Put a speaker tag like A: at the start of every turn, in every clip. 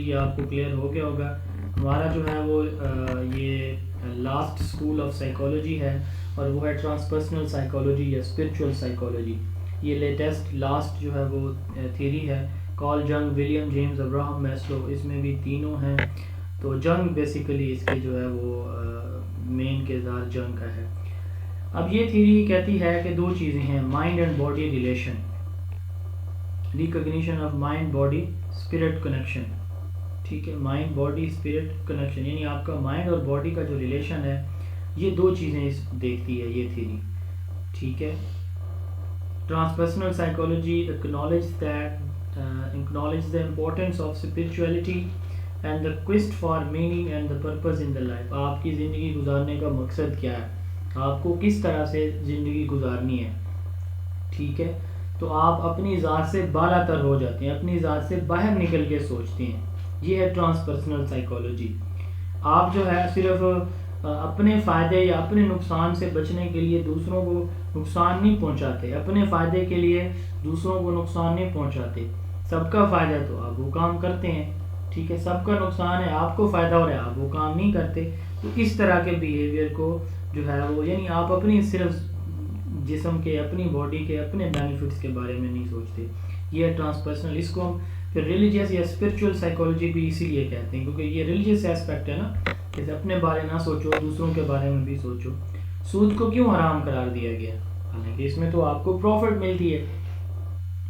A: یہ آپ کو کلیئر ہو گیا ہوگا. ہمارا جو ہے وہ یہ لاسٹ اسکول آف سائیکالوجی ہے اور وہ ہے ٹرانسپرسنل سائیکالوجی یا اسپرچول سائیکالوجی. یہ لیٹسٹ لاسٹ جو ہے وہ تھیری ہے. کارل جنگ، ولیم جیمز، ابراہم میسلو، اس میں بھی تینوں ہیں. تو جنگ بیسیکلی اس کے جو ہے وہ مین کردار جنگ کا ہے. اب یہ تھیری کہتی ہے کہ دو چیزیں ہیں، mind and body relation, recognition of mind body spirit connection. ٹھیک ہے، مائنڈ باڈی اسپرٹ کنیکشن، یعنی آپ کا مائنڈ اور باڈی کا جو ریلیشن ہے یہ دو چیزیں دیکھتی ہے یہ تھیری. ٹھیک ہے. ٹرانسپرسنل psychology acknowledge the importance of spirituality and the quest for meaning and the purpose in the life. آپ کی زندگی گزارنے کا مقصد کیا ہے، آپ کو کس طرح سے زندگی گزارنی ہے. ٹھیک ہے. تو آپ اپنی ذات سے بالا تر ہو جاتے ہیں، اپنی ذات سے باہر نکل کے سوچتے ہیں. یہ ہے ٹرانسپرسنل سائیکالوجی. آپ جو ہے صرف اپنے فائدے یا اپنے نقصان سے بچنے کے لیے دوسروں کو نقصان نہیں پہنچاتے، اپنے فائدے کے لیے دوسروں کو نقصان نہیں پہنچاتے. سب کا فائدہ تو آپ وہ کام کرتے ہیں. ٹھیک ہے. سب کا نقصان ہے، آپ کو فائدہ ہو رہا ہے، آپ وہ کام نہیں کرتے. تو اس طرح کے بیہیویئر کو جو ہے وہ، یعنی آپ اپنی صرف جسم کے، اپنی باڈی کے، اپنے بینیفٹس کے بارے میں نہیں سوچتے. یہ ہے ٹرانسپرسنل. اس کو ہم پھر ریلیجیس یا اسپرچول سائیکالوجی بھی اسی لیے کہتے ہیں کیونکہ یہ ریلیجیس ایسپیکٹ ہے نا، کہ اپنے بارے نہ سوچو، دوسروں کے بارے میں بھی سوچو. سود کو کیوں حرام قرار دیا گیا؟ حالانکہ اس میں تو آپ کو پروفٹ ملتی ہے،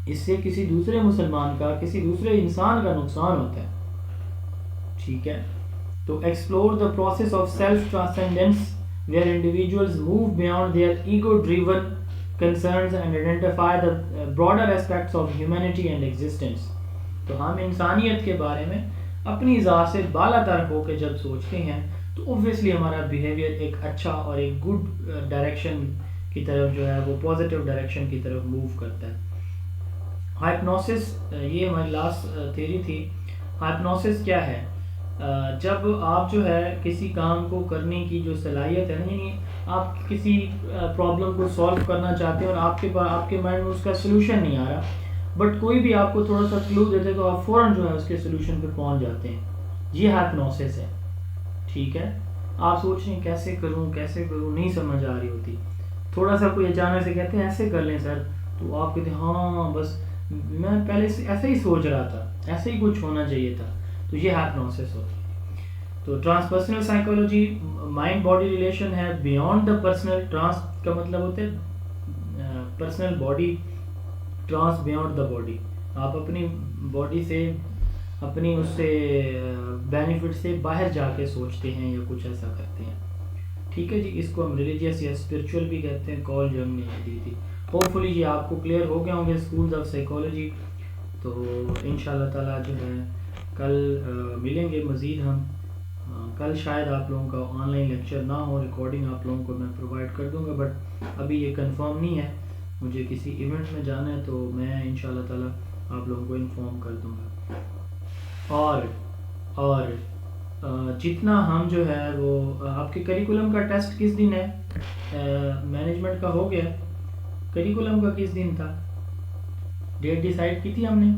A: اس سے کسی دوسرے مسلمان کا، کسی دوسرے انسان کا نقصان ہوتا ہے. ٹھیک ہے. تو explore the process of self transcendence where individuals move beyond their ego-driven concerns and identify the broader aspects of humanity and existence. تو ہم انسانیت کے بارے میں اپنی ذات سے بالا تر ہو کے جب سوچتے ہیں تو اوبویسلی ہمارا بیہیویئر ایک اچھا اور ایک گڈ ڈائریکشن کی طرف جو ہے وہ پازیٹیو ڈائریکشن کی طرف موو کرتا ہے. ہائپنوسس، یہ ہماری لاسٹ تھیوری تھی. ہائپنوسس کیا ہے؟ جب آپ جو ہے کسی کام کو کرنے کی جو صلاحیت ہے نا، یعنی آپ کسی پرابلم کو سالو کرنا چاہتے ہیں اور آپ کے مائنڈ میں اس کا سلوشن نہیں آ رہا، بٹ کوئی بھی آپ کو تھوڑا سا کلو دیتے تو آپ فوراً جو ہے اس کے سلوشن پہ پہنچ جاتے ہیں. یہ ہائپنوسس ہے. ٹھیک ہے. آپ سوچ رہے ہیں کیسے کروں نہیں سمجھ آ رہی ہوتی. تھوڑا سا کوئی اچانک سے کہتے ہیں ایسے کر لیں سر، تو آپ کہتے ہیں ہاں بس میں پہلے سے ایسے ہی سوچ رہا تھا، ایسے ہی کچھ ہونا چاہیے تھا. تو یہ ہائپنوسس ہوتی ہے. تو transpersonal psychology mind body relation ہے بیونڈ دا پرسنل. ٹرانس کا مطلب ہوتا ہے personal body, trans beyond the body. آپ اپنی باڈی سے، اپنی اس سے بینیفٹ سے باہر جا کے سوچتے ہیں یا کچھ ایسا کرتے ہیں. ٹھیک ہے جی. اس کو ہم ریلیجیس یا اسپرچول بھی کہتے ہیں. کارل جنگ نے یہ دی تھی. ہوپ فلی یہ آپ کو کلیئر ہو گیا ہوں گے اسکولز آف سائیکالوجی. تو ان شاء اللہ تعالیٰ جو ہے کل ملیں گے مزید ہم. کل شاید آپ لوگوں کا آن لائن لیکچر نہ ہو، ریکارڈنگ آپ لوگوں کو میں پرووائڈ کر دوں گا، بٹ ابھی یہ کنفرم نہیں ہے. مجھے کسی ایونٹ میں جانا ہے تو میں ان شاء اللہ تعالیٰ آپ لوگوں کو انفارم کر دوں گا. اور جتنا ہم جو ہے وہ آپ کے کریکولم کا ٹیسٹ کس دن ہے؟ مینجمنٹ کا ہو گیا. کریکولم کا کس دن تھا؟ ڈیٹ ڈیسائیڈ کی تھی ہم نے؟